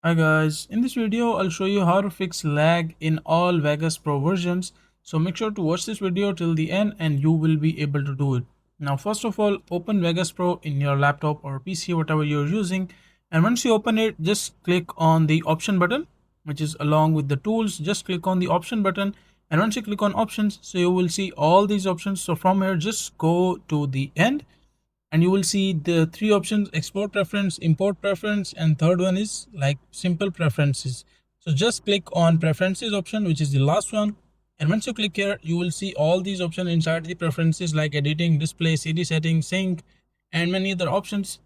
Hi guys, in this video I'll show you how to fix lag in all Vegas Pro versions. So make sure to watch this video till the end and you will be able to do it. Now first of all, open Vegas Pro in your laptop or PC, whatever you're using. And once you open it, just click on the option button, which is along with the tools. Just click on the option button. And once you click on options, so you will see all these options. So from here, just go to the end and you will see the three options: export preference, import preference, and third one is like simple preferences. So just click on preferences option, which is the last one, and once you click here you will see all these options inside the preferences like editing, display, cd settings, sync, and many other options.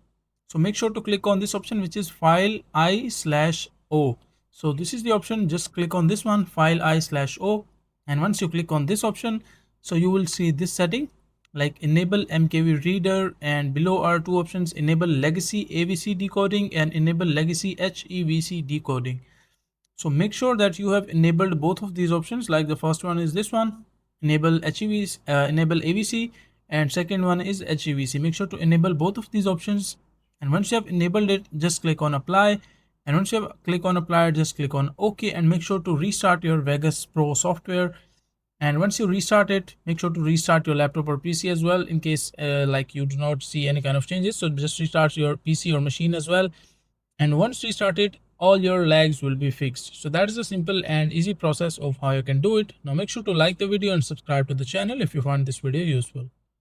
So make sure to click on this option, which is file I/O. So this is the option. Just click on this one, file I/O, and once you click on this option, so you will see this setting like enable MKV reader, and below are two options: enable legacy AVC decoding and enable legacy HEVC decoding. So make sure that you have enabled both of these options. Like the first one is this one, enable HEVC, enable AVC, and second one is HEVC. Make sure to enable both of these options, and once you have enabled it, just click on apply, and once you have click on apply, just click on OK, and make sure to restart your Vegas Pro software. And once you restart it, make sure to restart your laptop or PC as well, in case like you do not see any kind of changes. So just restart your PC or machine as well, and once restarted, all your lags will be fixed. So that is a simple and easy process of how you can do it. Now make sure to like the video and subscribe to the channel if you find this video useful.